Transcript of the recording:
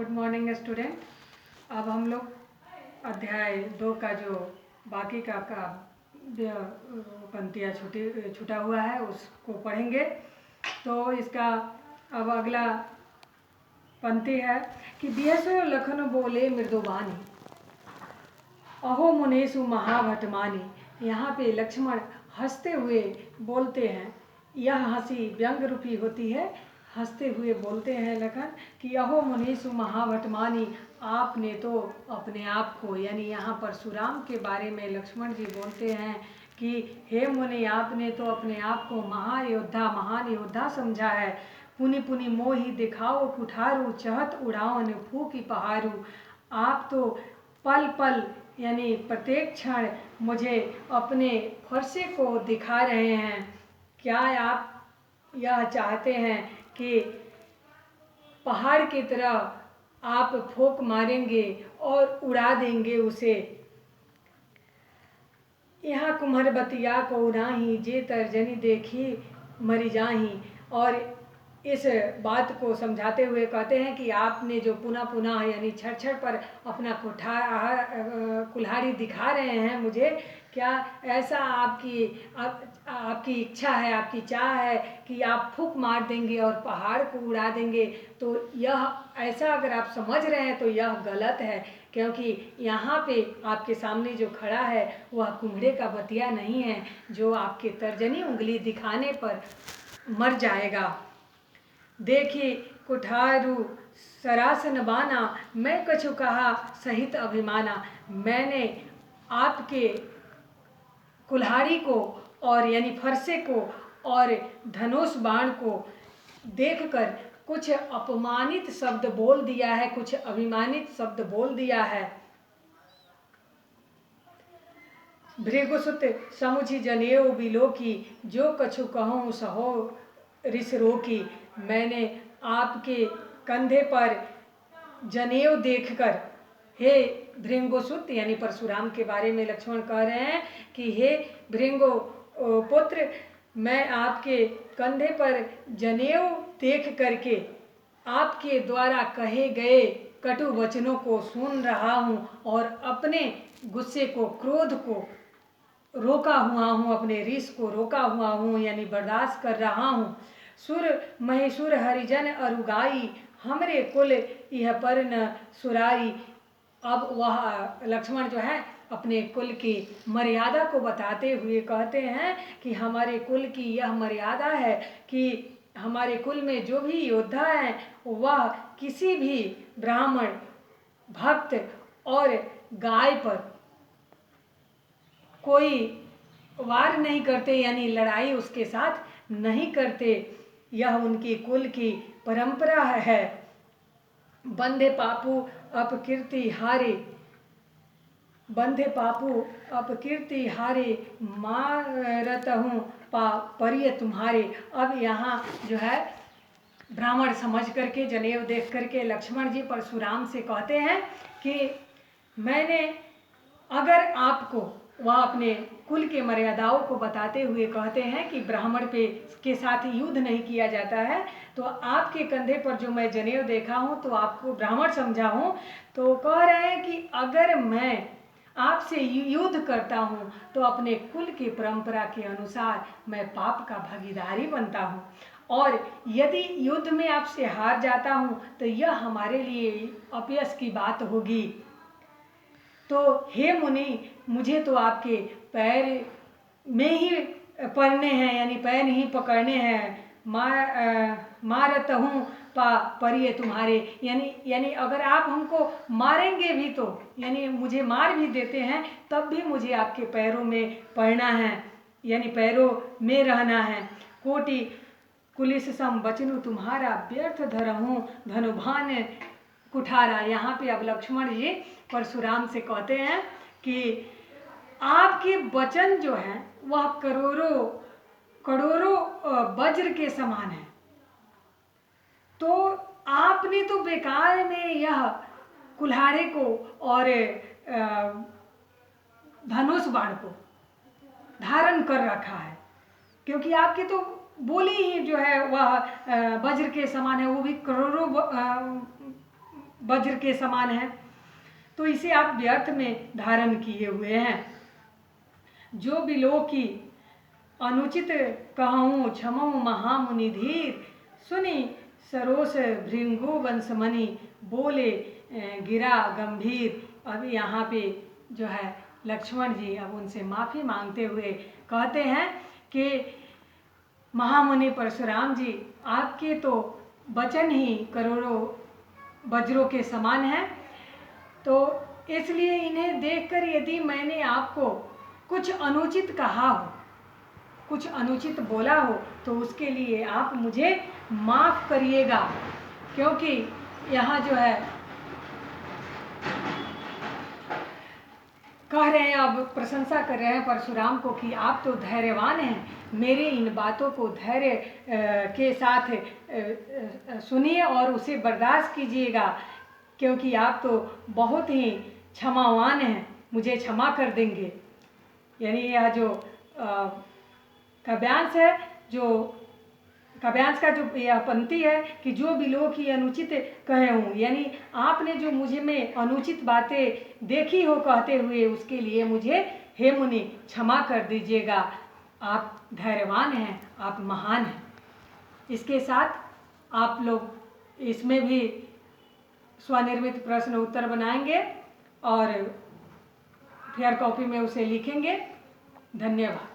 Good morning student. अब हम लोग अध्याय 2 का जो बाकी का पंक्तियाँ छूटा हुआ है उसको पढ़ेंगे। तो इसका अब अगला पंक्ति है कि बिहसो लखन बोले मृदुबानी, अहो मुनेशु महाभटमानी। यहाँ पे लक्ष्मण हंसते हुए बोलते हैं। यह हंसी व्यंग रूपी होती है। हंसते हुए बोलते हैं लखन कि अहो मुनीषु महाभटमानी, आपने तो अपने आप को, यानी यहाँ परशुराम के बारे में लक्ष्मण जी बोलते हैं कि हे मुनि, आपने तो अपने आप को महायोद्धा महान योद्धा समझा है। पुनि पुनि मोहि दिखाओ कुठारू, चहत उड़ाओ फूकी पहारू। आप तो पल पल यानी प्रत्येक क्षण मुझे अपने फरसे को दिखा रहे हैं। क्या आप यह चाहते हैं कि पहाड़ की तरह आप फूंक मारेंगे और उड़ा देंगे उसे? यहाँ कुम्हरबतिया को नाही, जे तर्जनी देखी मरी जाही। और इस बात को समझाते हुए कहते हैं कि आपने जो पुनः पुनः यानी छड़ छड़ पर अपना कुल्हाड़ी दिखा रहे हैं मुझे, क्या ऐसा आपकी इच्छा है, आपकी चाह है कि आप फूंक मार देंगे और पहाड़ को उड़ा देंगे? तो यह ऐसा अगर आप समझ रहे हैं तो यह गलत है, क्योंकि यहाँ पे आपके सामने जो खड़ा है वह कुम्हड़े का बतिया नहीं है जो आपके तर्जनी उंगली दिखाने पर मर जाएगा। देखी कुठारू सरासन बाना, मैं कछु कहा सहित अभिमाना। मैंने आपके कुल्हाड़ी को और यानी फरसे को और धनुष बाण को देखकर कुछ अपमानित शब्द बोल दिया है, कुछ अभिमानित शब्द बोल दिया है। भृगुसुत समुझि जनेऊ बिलोकी, जो कछु कहूँ सहो रिस रोकी। मैंने आपके कंधे पर जनेऊ देखकर, हे भृंगुसुत यानी परशुराम के बारे में लक्ष्मण कह रहे हैं कि हे भृंगु पुत्र, मैं आपके कंधे पर जनेऊ देख करके आपके द्वारा कहे गए कटु वचनों को सुन रहा हूँ और अपने गुस्से को, क्रोध को रोका हुआ हूँ, अपने रिस को रोका हुआ हूँ यानी बर्दाश्त कर रहा हूँ। सुर महेशुर हरिजन अरुगाई, हमरे कुल यह पर न सुराई। अब वह लक्ष्मण जो है अपने कुल की मर्यादा को बताते हुए कहते हैं कि हमारे कुल की यह मर्यादा है कि हमारे कुल में जो भी योद्धा है वह किसी भी ब्राह्मण, भक्त और गाय पर कोई वार नहीं करते, यानी लड़ाई उसके साथ नहीं करते। यह उनकी कुल की परंपरा है। बंधे पापू अपकीर्ति हारे, बंधे पापू अपकीर्ति हारे, मारत हूँ परिय तुम्हारे। अब यहाँ जो है ब्राह्मण समझ करके, जनेऊ देख करके लक्ष्मण जी परशुराम से कहते हैं कि मैंने, अगर आपको, वह अपने कुल के मर्यादाओं को बताते हुए कहते हैं कि ब्राह्मण के साथ युद्ध नहीं किया जाता है, तो आपके कंधे पर जो मैं जनेऊ देखा हूँ तो आपको ब्राह्मण समझा हूँ। तो कह रहे हैं कि अगर मैं आपसे युद्ध करता हूँ तो अपने कुल की परंपरा के अनुसार मैं पाप का भागीदारी बनता हूँ, और यदि युद्ध में आपसे हार जाता हूँ तो यह हमारे लिए अपयश की बात होगी। तो हे मुनि, मुझे तो आपके पैर में ही पड़ने हैं, यानी पैर ही पकड़ने हैं। मारत हूँ परिय तुम्हारे, यानी अगर आप हमको मारेंगे भी तो, यानी मुझे मार भी देते हैं तब भी मुझे आपके पैरों में पड़ना है, यानी पैरों में रहना है। कोटि कुलिस सम बचनु तुम्हारा, व्यर्थ धरहूँ धनुभान कुठारा। यहाँ पे अब लक्ष्मण जी परशुराम से कहते हैं कि आपके वचन जो हैं वह करोड़ों करोड़ों वज्र के समान है, तो आपने तो बेकार में यह कुल्हाड़े को और धनुष बाण को धारण कर रखा है, क्योंकि आपकी तो बोली ही जो है वह वज्र के समान है, वो भी करोड़ों वज्र के समान है, तो इसे आप व्यर्थ में धारण किए हुए हैं। जो बिलो की अनुचित कहूँ क्षमऊ महामुनि धीर, सुनी सरोस भृंगु वंशमणि बोले गिरा गंभीर। अब यहाँ पे जो है लक्ष्मण जी अब उनसे माफ़ी मांगते हुए कहते हैं कि महामुनि परशुराम जी, आपके तो वचन ही करोड़ों वज्रों के समान हैं, तो इसलिए इन्हें देखकर यदि मैंने आपको कुछ अनुचित कहा हो, कुछ अनुचित बोला हो, तो उसके लिए आप मुझे माफ़ करिएगा। क्योंकि यहाँ जो है कह रहे हैं, अब प्रशंसा कर रहे हैं परशुराम को कि आप तो धैर्यवान हैं, मेरे इन बातों को धैर्य के साथ सुनिए और उसे बर्दाश्त कीजिएगा, क्योंकि आप तो बहुत ही क्षमावान हैं, मुझे क्षमा कर देंगे। यानी यह जो काव्यांश है, जो काव्यांश का जो यह पंक्ति है कि जो बिलो की अनुचित कहे हूँ, यानी आपने जो मुझे में अनुचित बातें देखी हो कहते हुए, उसके लिए मुझे हे मुनि क्षमा कर दीजिएगा। आप धैर्यवान हैं, आप महान हैं। इसके साथ आप लोग इसमें भी स्वनिर्मित प्रश्न उत्तर बनाएंगे और फेयर कॉपी में उसे लिखेंगे। धन्यवाद।